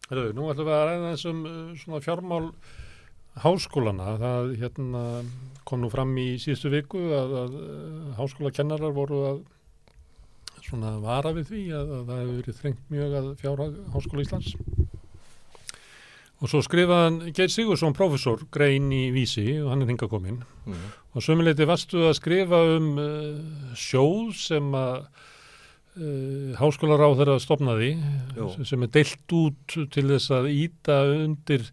Nú ætlum við að ræða þessum svona fjármál háskólana. Það kom nú fram í síðustu viku að háskólakennarar voru að svona vara við því að það hefur verið þrengt mjög að fjárhag Háskóla Íslands. Og svo skrifaði hann Geir Sigurðsson, prófessor, grein í Vísi og hann hingað kominn. Og sömuleyti varstu að skrifa sjóð sem að háskólaráðherra stofnaði sem deilt út til þess að ýta undir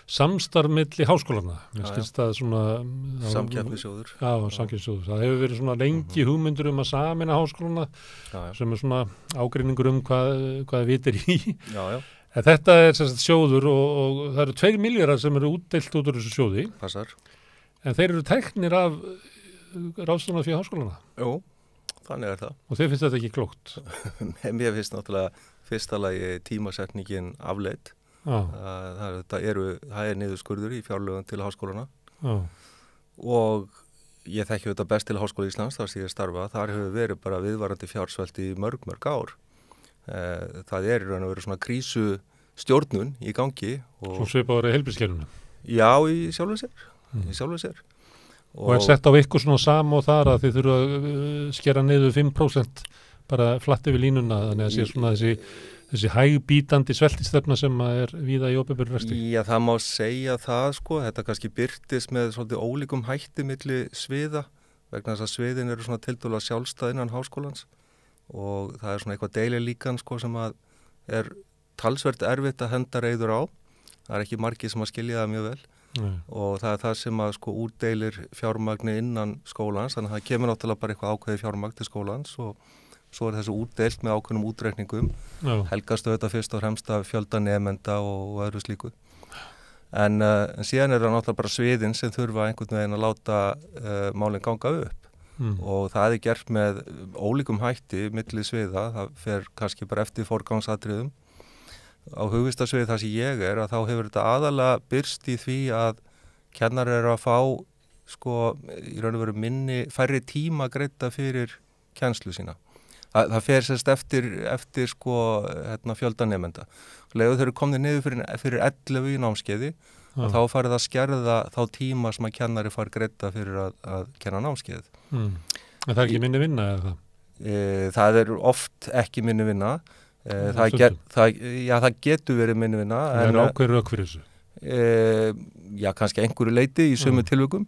samstarf milli háskólana. Samkeppnissjóður. Já, samkeppnissjóður. Það hefur verið svona lengi hugmyndur að sameina háskólana sem svona ágreiningur hvað vitir í. Já. En þetta sem sagt sjóður og það eru 2 milljarðar sem eru útdeilt út úr þessu sjóði. Passar. En þeir eru teknir af ráðstofnað fyrir háskólana. Jú. Þannig það. Og þið finnst þetta ekki klókt? Mér finnst náttúrulega fyrsta lagi tímasetningin afleitt. Það er niðurskurður í fjárlögum til háskólana. Og ég þekki þetta best til Háskóla Íslands, þar sem ég starfa. Þar hefur verið bara viðvarandi fjársvelti í mörg ár. Það er í raun og veru svona krísustjórnun í gangi. Svo svipaður í heilbrigðiskerfinu? Já, í sjálfu sér. Og sett á ykkur svona sam og þar að þið þurfa að skera niður 5% bara flatt yfir línuna, þannig að sé svona þessi hægbítandi sveltistefna sem er víða í opinberum rekstri. Já, það má segja það sko, þetta kannski birtist með svolítið ólíkum hætti milli sviða, vegna þess að sviðin eru svona tiltölulega sjálfstæð innan háskólans og það er svona eitthvað deililíkan sko sem að er talsvert erfitt að henda reiður á. Það er ekki margir sem að skilja það mjög vel. Og það er það sem að sko útdeilir fjármagni innan skólans, þannig að það kemur náttúrulega bara eitthvað ákveðið fjármagn til skólans og svo er þessu útdeilt með ákveðnum útreikningum. Helgast auðvitað fyrst og fremst af fjölda nemenda og öðru slíku. En síðan er það náttúrulega bara sviðin sem þurfa einhvern veginn að láta málin ganga upp. Og það er gert með ólíkum hætti milli sviða, það fer kannski bara eftir forgangsatriðum. Á hugvistasviði þar sem ég er að þá hefur þetta aðalega byrst í því að kennarar eru að fá sko í raun og veru færri tíma greidda fyrir kennslu sína. Það fer sérst eftir sko fjölda nemenda. Leðu þau eru komnir niður fyrir 11 í námskeiði og þá farið að skerða þá tíma sem að kennari fær greidda fyrir að kenna námskeið. En það er ekki minni vinna eða það? Það er oft ekki minni vinna. Það getur verið minni vinna. Það er ákveður rauk fyrir þessu? Já, kannski einhverju leyti í sömu tilvikum.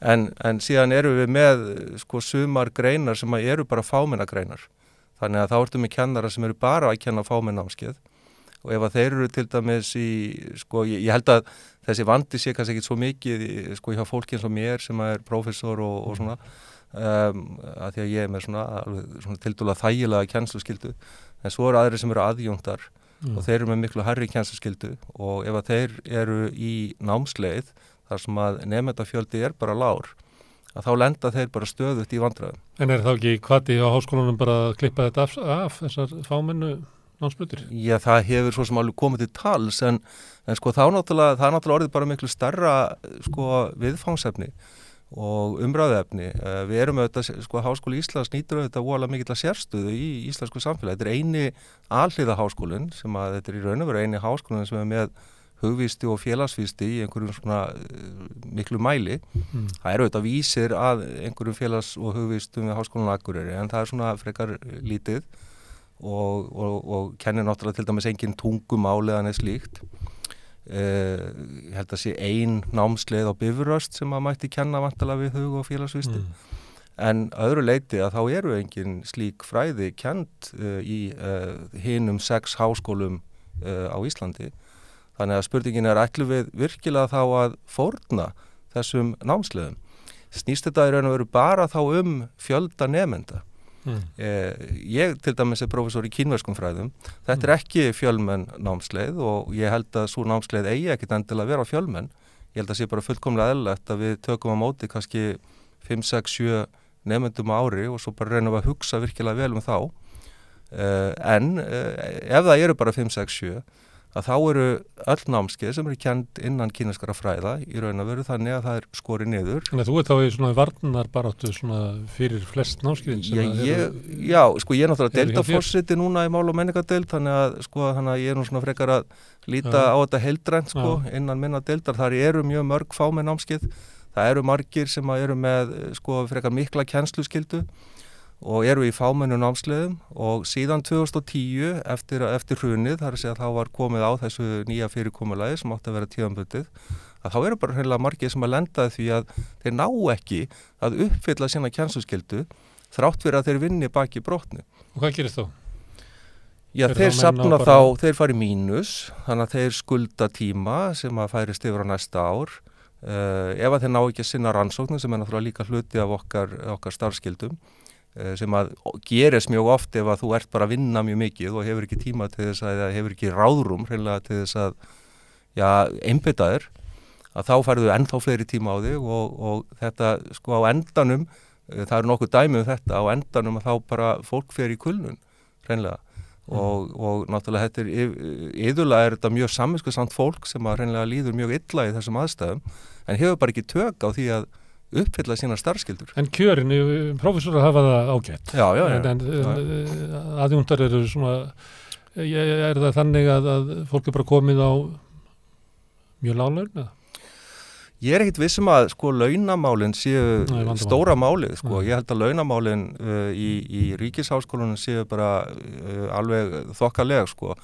En síðan eru við með sko sumar greinar sem eru bara fámennagreinar. Þannig að þá ertu með kennara sem eru bara að kenna fámennámskeið. Og ef að þeir eru til dæmis í, sko, ég held að þessi vandi sé kannski ekki svo mikið sko hjá fólki eins og mér sem er prófessor og svona, að því að ég er með svona tildulega þægilega kennsluskyldu. En svo eru aðrir sem eru aðjúntar og þeir eru með miklu hærri kennsluskyldu og ef að þeir eru í námsleið þar sem að nemendafjöldi er bara lágur, að þá lenda þeir bara stöðugt í vandræðum. En er þá ekki hvati á háskólanum bara að klippa þetta af þessar fámennu námsbrautir? Já, það hefur svo sem alveg komið til tals en sko það er náttúrulega orðið bara miklu stærra sko viðfangsefni og umræðuefni. Við erum auðvitað, sko Háskóli Íslands nýtur auðvitað voðalega mikilla sérstöðu í íslensku samfélagi. Þetta er eini alhliða háskólinn sem að þetta er í raun og veru eini háskólinn sem er með hugvísti og félagsvísti í einhverjum svona miklu mæli. Það eru auðvitað vísir að einhverjum félags- og hugvístum við Háskólann á Akureyri en það er svona frekar lítið og kennir náttúrulega til dæmis engin tungumál eða neitt slíkt. Ég held að sé ein námsleið á Bifröst sem að mætti kenna vantarlega við hug- og félagsvísti. En öðru leyti að þá eru engin slík fræði kennd í hinum 6 háskólum á Íslandi. Þannig að spurningin er ætlum við virkilega þá að fórna þessum námsleiðum. Snýst þetta í raun og veru bara þá fjölda nemenda. Ég til dæmis er prófessor í kínverskum fræðum. Þetta er ekki fjölmenn námsleið og ég held að svo námsleið eigi ekkit endilega að vera fjölmenn. Ég held að sé bara fullkomlega eðlilegt að við tökum á móti kannski 5, 6, 7 nemendum á ári og svo bara reynum við að hugsa virkilega vel þá. En ef það eru bara 5, 6, 7 að þá eru öll námskeið sem eru kennd innan kínverskra fræða í raun og veru þannig að það skorið niður. Þannig að þú þá í svona varnarbaráttu svona fyrir flest námskeiðin sem Já, sko ég náttúrulega deildarforseti núna í mál- og menningadeild þannig að sko ég nú svona frekar að líta á þetta heildrænt sko innan minna deildar. Þar eru mjög mörg fámenn námskeið. Það eru margir sem eru með sko frekar mikla kennsluskyldu og eru í fámennu námsleiðum og síðan 2010 eftir hrunið, þar að segja að þá var komið á þessu nýja fyrirkomulagi sem átti að vera tímabundið, að þá eru bara hreinlega margir sem að lenda því að þeir ná ekki að uppfylla sína kennsluskyldu þrátt fyrir að þeir vinni baki brotnu. Og hvað gerist þá? Já, þeir safna þá, þeir fari mínus, þannig að þeir skulda tíma sem að færist yfir á næsta ár. Ef að þeir ná ekki að sinna rannsóknum sem er náttúrulega líka hluti af okkar starfskyldum, sem að gerist mjög oft ef að þú ert bara að vinna mjög mikið og hefur ekki tíma til þess að, eða hefur ekki ráðrúm hreinlega til þess að einbeita þér, að þá færðu ennþá fleiri tíma á þig og þetta sko á endanum, það eru nokkuð dæmi um þetta, á endanum að þá bara fólk fer í kulnun hreinlega og náttúrulega þetta iðulega er þetta mjög samviskusamt fólk sem að hreinlega líður mjög illa í þessum aðstæðum en hefur bara ekki tök á því að uppfylla sína starfskyldur. En kjörin, prófessorar hafa það ágætt. Já. En aðjúntar eru svona, er það þannig að fólk er bara komið á mjög lág laun? Ég er ekkit vissum að sko launamálin séu stóra málið, sko. Ég held að launamálin í ríkisháskólanum séu bara alveg þokkalega, sko.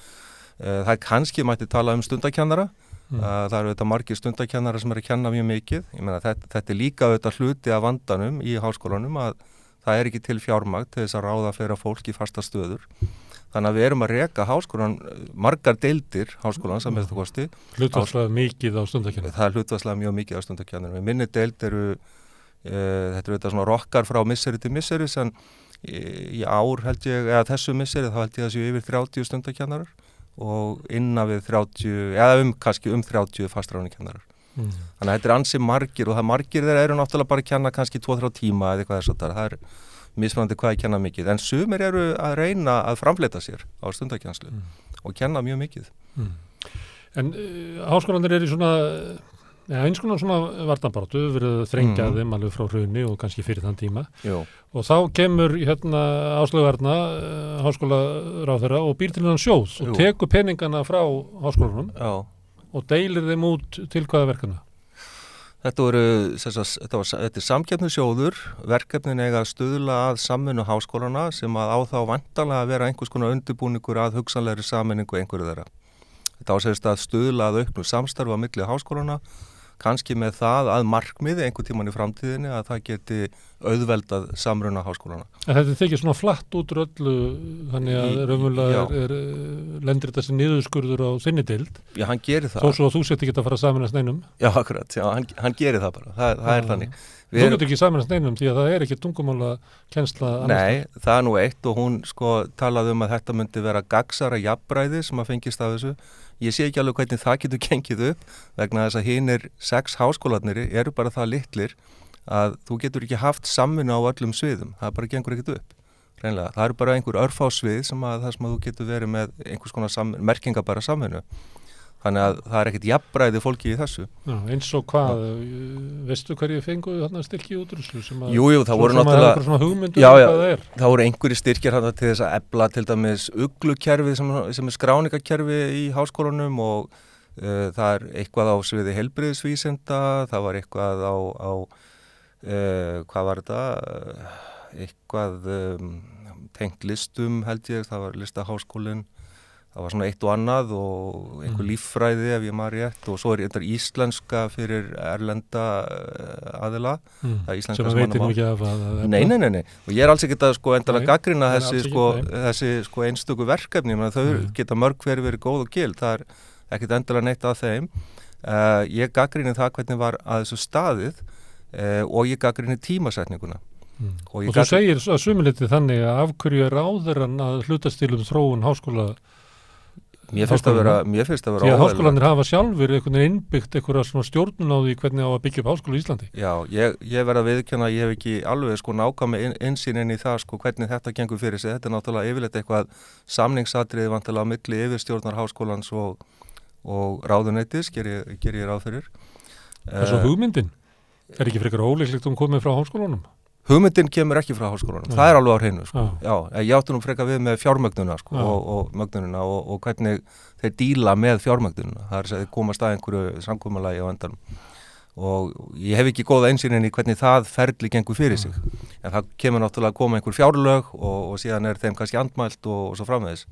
Það kannski mætti tala um stundakennara. Það eru þetta margir stundakennara sem eru að kenna mjög mikið. Ég meina þetta er líka þetta hluti af vandanum í háskólanum að það er ekki til fjármagn til þess að ráða fleira fólk í fasta stöður. Þannig að við erum að reka háskólan, margar deildir háskólan sem þetta kosti. Hlutvarslega mikið á stundakennarum. Það er hlutvarslega mjög mikið á stundakennarum. Í minni deild þetta eru þetta svona rokkar frá misseri til misseris en í ár held ég, eða þessu misseri þá held ég að séu yfir 30 stundakennarar. Og innan við 30, eða kannski 30 fastráðnikennarar. Þannig að þetta er ansi margir og það margir þeir eru náttúrulega bara að kenna kannski 2-3 tíma eða eitthvað þess að það er mismunandi hvað að kenna mikið. En sumir eru að reyna að framfleyta sér á stundakennslu og kenna mjög mikið. En háskólanir eru svona, eins konar svona varnarbaráttu, verið að þrengja þeim alveg frá hruni og kannski fyrir þann tíma. Jú. Og þá kemur Áslaug Arna, háskólaráðherra og býr til hennan sjóð og tekur peningana frá háskólanum og deilir þeim út til hvaða verkefna? Þetta er samkeppnissjóður, verkefnin eiga að stuðla að samvinnu háskólana sem að á þá vantanlega að vera einhvers konar undirbúningur að hugsanlegri sameiningu einhverju þeirra. Þetta ásegist að stuðla að auknu samstarfi á milli háskólana, kannski með það að markmiði einhver tíman í framtíðinni að það geti auðveldað samruna háskólana. En þetta þykir svona flatt út úr öllu, þannig að raunverulega lendir þetta sem niðurskurður á þinni deild. Já, hann gerir það. Þó svo að þú sett ekki að fara að saminast neinum. Já, akkurat, já, hann gerir það bara, það er þannig. Þú getur ekki saminast neinum því að það er ekki tungumála kennsla. Nei, það er nú eitt og hún sko talaði um að þetta myndi vera gagnsara jafnræði sem að fengist af þessu. Ég sé ekki alveg hvernig það getur gengið upp vegna þess að hinir 6 háskólarnir eru bara það litlir að þú getur ekki haft samvinnu á öllum sviðum. Það bara gengur ekkert upp. Reinlega. Það eru bara einhver örfá svið sem að þú getur verið með einhvers konar merkingabæra samvinnu. Þannig að það er ekkert jafnræði fólki í þessu. Já, eins og hvað, veistu hverju fenguðu þarna styrki útrúslu? Jú, það voru náttúrulega, það voru einhverjir styrkir þarna til þess að efla til dæmis uglukerfi sem er skráningakerfi í háskólanum og það er eitthvað á sviði heilbrigðisvísinda, það var eitthvað á hvað var þetta, eitthvað tengt listum held ég, það var listaháskólinn. Það var svona eitt og annað og einhver líffræði ef ég maður rétt og svo er þetta íslenska fyrir erlenda aðila. Sem að veitir nú ekki af að... Nei. Og ég er alls ekki að sko endalega gagnrýna þessi einstöku verkefni, menn þau geta mörg hver verið góð og gild, það er ekkit endalega neitt að þeim. Ég gagnrýni það hvernig var að þessu staðið og ég gagnrýni tímasetninguna. Og þú segir að sumiliti þannig að af hverju er ráðherrann að hlutast til þróun háskóla Mér finnst að vera Því að háskólanir hafa sjálfur einhvern veginn innbyggt einhverja svona stjórnun á því hvernig á að byggja upp háskóla í Íslandi. Já, ég verð að viðurkenna að ég hef ekki alveg sko nákvæmlega innsýn inn í það sko hvernig þetta gengur fyrir sig. Þetta er náttúrulega yfirleitt eitthvað samningsatriði vantilega á milli yfirstjórnar háskólans og ráðuneytis, ger ég ráð fyrir. Svo hugmyndin, er ekki frekar ólíklegt komið frá háskólanum? Hugmyndin kemur ekki frá háskólanum, það er alveg á hreinu sko. Já, ég átti nú frekar við með fjármögnunina sko, og mögnunina og hvernig þeir díla með fjármögnunina. Það er að þeir komast að einhverju samkomulagi á endanum og ég hef ekki góða einsýnin í hvernig það ferli gengur fyrir sig. En það kemur náttúrulega að koma einhver fjárlög og síðan er þeim kannski andmælt og svo framvegis.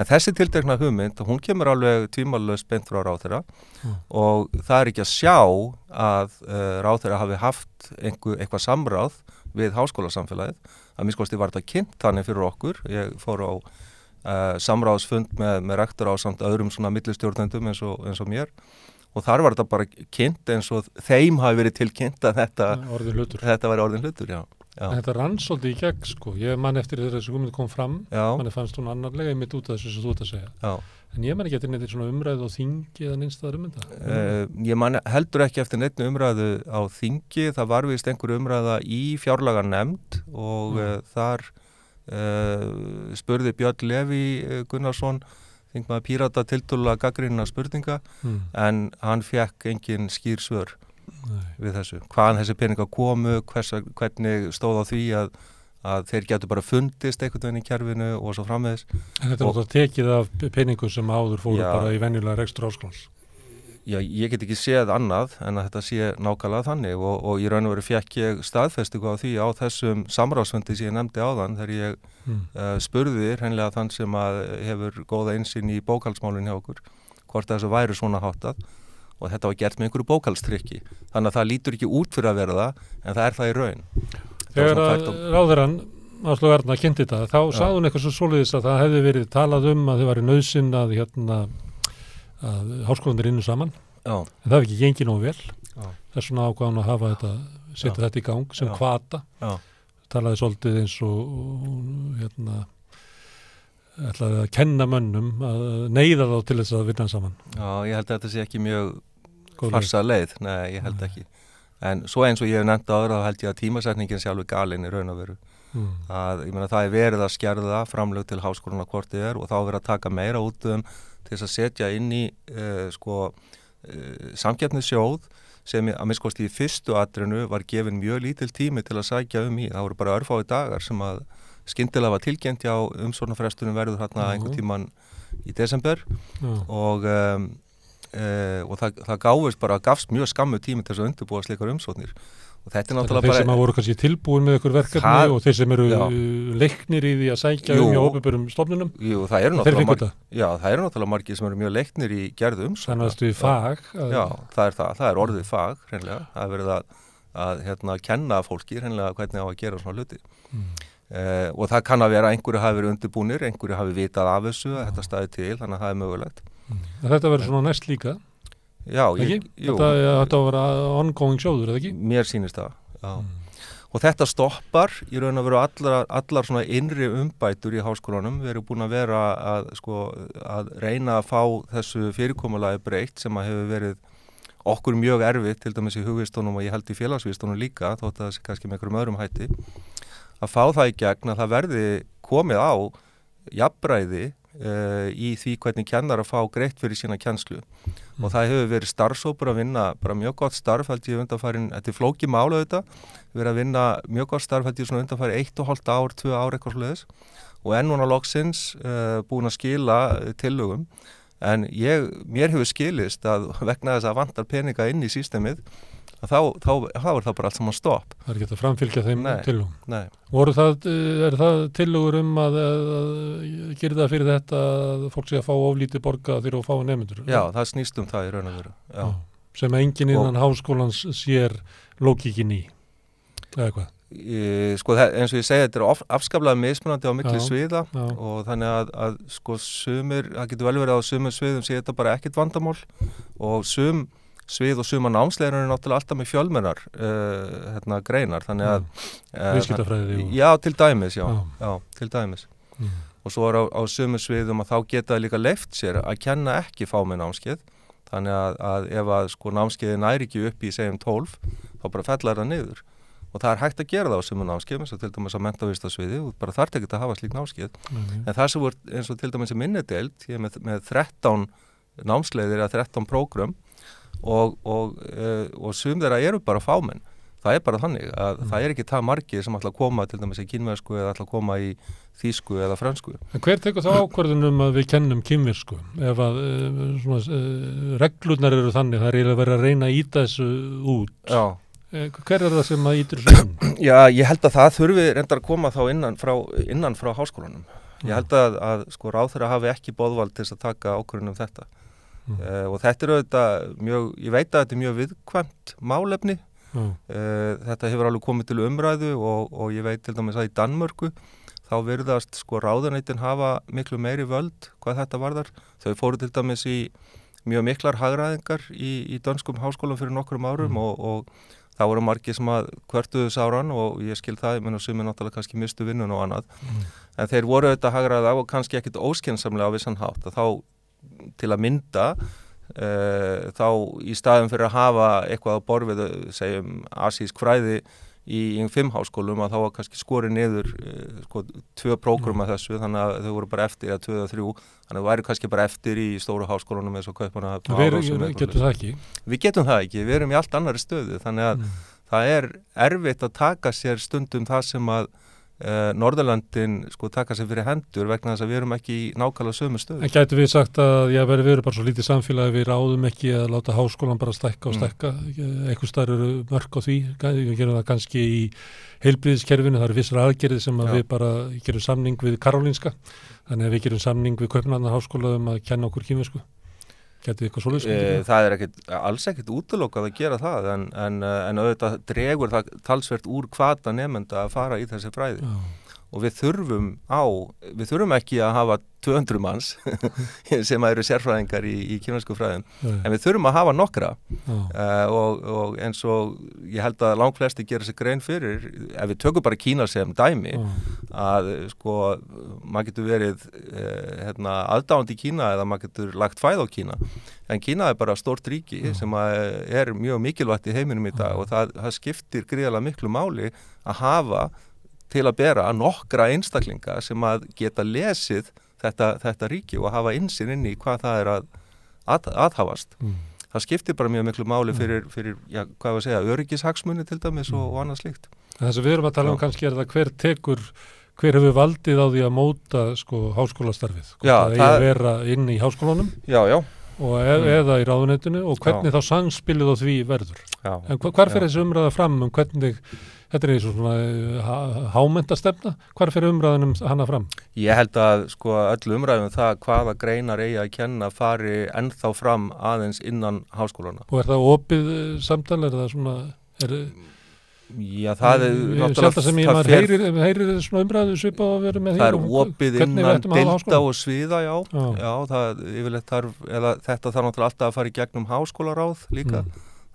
En þessi tiltekna hugmynd, hún kemur alveg tvímælalaust beint frá ráðherra og það er ekki að sjá að ráðherra hafi haft eitthvað samráð við háskólasamfélagið. Að minnst var þetta kynnt þannig fyrir okkur. Ég fór á samráðsfund með rektor á samt öðrum svona millistjórnendum eins og mér og þar var þetta bara kynnt eins og þeim hafi verið tilkynnt að þetta var orðin hlutur, já. En þetta rann svolítið í gegn sko. Ég man eftir þegar þessi hugmynd kom fram, manni fannst hún annarlega einmitt út af þessu sem þú ert að segja. Já. En ég man ekki eftir neitt svona umræðu á þingi eða neinstaðar þetta. Ég man heldur ekki eftir neitt umræðu á þingi, það var vist einhver umræða í fjárlaganefnd og þar spurði Björn Leví Gunnarsson þingmaður Pírata tiltölulega gagnrýninna spurninga en hann fékk engin skýr svör við þessu. Hvaðan þessi peningar komu, hvernig stóð á því að þeir getur bara fundist einhvern veginn í kerfinu og svo framvegis. En þetta er náttúrulega tekið af peningum sem áður fóru bara í venjulega rekstur háskólans. Já, ég get ekki séð annað en að þetta sé nákvæmlega þannig og í raun og veru fékk ég staðfestingu á því á þessum samráðsfundi sem ég nefndi áðan þegar ég spurði hreinlega þann sem að hefur góða innsýn í bókhaldsmálin hjá okkur hvort þessu væri svona háttað og þetta var gert með einhverju bókhaldstrykki. Þannig að það lítur ekki út fyrir að vera það en það er það í raun. Þegar ráðherrann Áslaug Arna kynnti þetta, þá sagði hún eitthvað svo svoleiðis að það hefði verið talað að þau væri nauðsyn að að háskólanir innu saman en það hefði ekki gengið nógu vel þess vegna ákváðan að hafa þetta setja þetta í gang sem hvata talaði svolítið eins og ætlaði að kenna mönnum að neyða þá til þess að vinna saman. Já, ég held að þetta sé ekki mjög farsað leið, nei, ég held ekki en svo eins og ég hef nefnt áður þá held ég að tímasetningin sé alveg galin í raun og veru að ég meina það er verið að skerða framlög til háskólana hvort þið er og þá verið að taka meira út til þess að setja inn í samkeppnissjóð sem að minnst í fyrstu atrinu var gefin mjög lítil tími til að sækja í. Það voru bara örfáir dagar sem að skyndilega var tilkynnt hjá umsóknarfrestunum verður þarna einhvern tímann í desember og það gafst mjög skammu tími til þess að undirbúa slíkar umsóknir. Og þetta er náttúrulega þeir sem voru kannski tilbúin með ykkur verkefni og þeir sem eru leiknir í því að sækja hjá opinberum stofnunum. Jú, það eru náttúrulega margir sem eru mjög leiknir í gerðu umsókna. Þannig að fag. Já, það er orðið fag, hreinlega. Það er verið að kenna fólki hreinlega hvernig á að gera svona hluti. Og það kann að vera að einhverju hafi verið undirbúnir, einhverju hafi vitað af þessu að þetta staði til, þannig að það er mögulegt. Þetta verður svona næst líka. Já, þetta var ongoing sjóður, eða ekki? Mér sýnist það, já. Og þetta stoppar í raun og veru allar svona innri umbætur í háskólanum. Við erum búin að vera að reyna að fá þessu fyrirkomulagi breytt sem að hefur verið okkur mjög erfitt, til dæmis í hugvísdónum og ég held í félagsvísdónum líka, þótt að það sé kannski með einhverjum öðrum hætti, að fá það í gegn að það verði komið á jafnræði í því hvernig kennarar fá greitt fyrir sína kennslu og það hefur verið starfshópur að vinna bara mjög gott starf held ég undanfarin, þetta er flókið mál auðvitað, verið að vinna mjög gott starf held ég svona undanfarin 1,5 ár, 2 ár eitthvað svoleiðis og enn núna loksins búin að skila tillögum en mér hefur skilist að vegna þess að vantar peninga inn í systemið þá er það bara allt saman stopp. Það er ekki að framfylgja þeim tillögum. Nei. Er það tillögur að gera það fyrir þetta að fólk sé að fá oflítið borga þegar að fá nefnendur? Já, það snýst það í raun og veru. Já. Sem enginn innan háskólans sér lógíkin í, eða hvað? Sko eins og ég segi, þetta er afskaplega mismunandi á milli sviða og þannig að sko sumir, það getur vel verið á sumum sviðum sé þetta bara ekkert vandamál og svið og suma námsleirar er náttúrulega alltaf með fjölmennar greinar, þannig að viðskiptafræði já, til dæmis, já, til dæmis og svo á sömu sviðum að þá geta líka leyft sér að kenna ekki fámenn námskeið, þannig að ef að sko námskeiði næri ekki upp í segjum 12, þá bara fellar það niður og það hægt að gera það á sömu námskeiðum eins og til dæmis á menntavísindasviði og bara þarf ekki að hafa slík námskeið. En það sem voru eins og til dæmis í minni deild, ég er með 13 námsleiðir eða 13 prógram og sum þeirra eru bara fámenn. Það bara þannig að það ekki það margir sem ætla að koma til dæmis í kínversku eða ætla að koma í þýsku eða frönsku. En hver tekur þá ákvörðun að við kennum kínversku? Ef að reglurnar eru þannig, það að vera að reyna að ýta þessu út. Já. Hver það sem að ýtir þessu inn? Já, ég held að það þurfi reyndar að koma þá innan frá háskólanum. Ég held að sko ráðherra hafi ekki boðvald til þess að taka ákvörðun þetta. Og þetta auðvitað mjög, ég veit að þetta mjög viðkvæmt málefni. Þetta hefur alveg komið til umræðu og ég veit til dæmis að í Danmörku þá virðast sko ráðuneytin hafa miklu meiri völd hvað þetta varðar. Þau fóru til dæmis í mjög miklar hagræðingar í dönskum háskólum fyrir nokkrum árum og það voru margir sem að kvörtuðu sáran og ég skil það, ég menn og sumir náttúrulega kannski mistu vinnun og annað. En þeir voru auðvitað hagræða og kannski ekkit óskynsamlega á vissan hátt að þá til að mynda þá í staðum fyrir að hafa eitthvað á borð við, segjum, asísk fræði í 5 háskólum að þá var kannski skorið niður 2 prógram að þessu, þannig að þau voru bara eftir, eða 2 eða 3, þannig að þau væri kannski bara eftir í stóru háskólunum eins og Kaupmannahöfn. Við getum það ekki? Við getum það ekki, við erum í allt annari stöðu, þannig að það erfitt að taka sér stundum það sem að Norðurlöndin sko taka sér fyrir hendur vegna þess að við erum ekki í nákvæmlega sömu stöðu. En gætu við sagt að við erum bara svo lítið samfélagi, við ráðum ekki að láta háskólan bara stækka og stækka, eitthvað staðar eru mörk á því, við gerum það kannski í heilbrigðiskerfinu, það eru vissar aðgerðir sem að við bara gerum samning við Karolinska, þannig að við gerum samning við Kaupmannahafnarháskóla að kenna okkur kínversku. Gæti eitthvað svoleiðis? Það alls ekkert útilokað að gera það en auðvitað dregur það talsvert úr hvata nemenda að fara í þessi fræði. Já. Og við þurfum ekki að hafa 200 manns sem eru sérfræðingar í kínversku fræðum, en við þurfum að hafa nokkra og eins og ég held að langflesti gera sér grein fyrir, ef við tökum bara Kína sem dæmi, að sko maður getur verið aðdáandi í Kína eða maður getur lagt fæð á Kína, en Kína bara stórt ríki sem mjög mikilvægt í heiminum í dag og það skiptir gríðarlega miklu máli að hafa til að bera nokkra einstaklinga sem að geta lesið þetta ríki og hafa innsýn inn í hvað það er að aðhafast. Það skiptir bara mjög miklu máli fyrir hvað var að segja, öryggishagsmuni til dæmis og annað slíkt. Það sem við erum að tala kannski það hver hefur valdið á því að móta sko háskólastarfið? Það er að vera inn í háskólanum? Já. Og eða í ráðuneytinu og hvernig þá samspilið á því verður. Já. En hvar fer þessi umræða fram hvernig þetta eins og svona hámenntastefna, hvar fer umræðunum hana fram? Ég held að sko öll umræðum það hvaða greinar eigi að kenna fari ennþá fram aðeins innan háskólana. Og það opið samtal, það svona Já, það náttúrulega heyrir svona umræðu svipa að vera með því. Það opið innan deilda og sviða, já, það yfirleitt þetta þarf náttúrulega alltaf að fara í gegnum háskólaráð líka.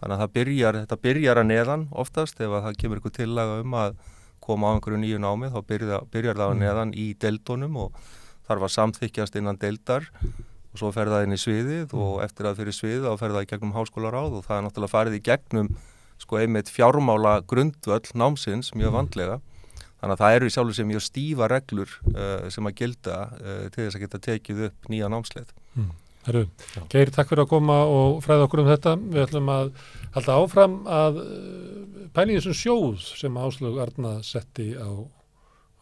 Þannig að þetta byrjar að neðan oftast, ef að það kemur eitthvað tillaga að koma á einhverju nýju námi, þá byrjar það að neðan í deildunum og þarf að samþykkjast innan deildar og svo fer það inn í sviðið og eftir að fyrir sviðið þá fer það í gegnum háskólaráð og það náttúrulega farið í gegnum sko einmitt fjármála grundvöll námsins mjög vandlega. Þannig að það eru í sjálfu sér mjög stífa reglur sem að gilda til þess að geta tekið upp nýja námsleið. Herru, Geir, takk fyrir að koma og fræða okkur þetta. Við ætlum að halda áfram að pæla í þessum sjóð sem Áslaug Arna setti á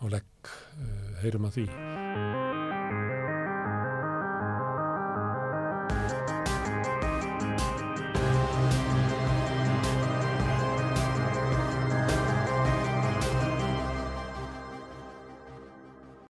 legg. Heyrum að því.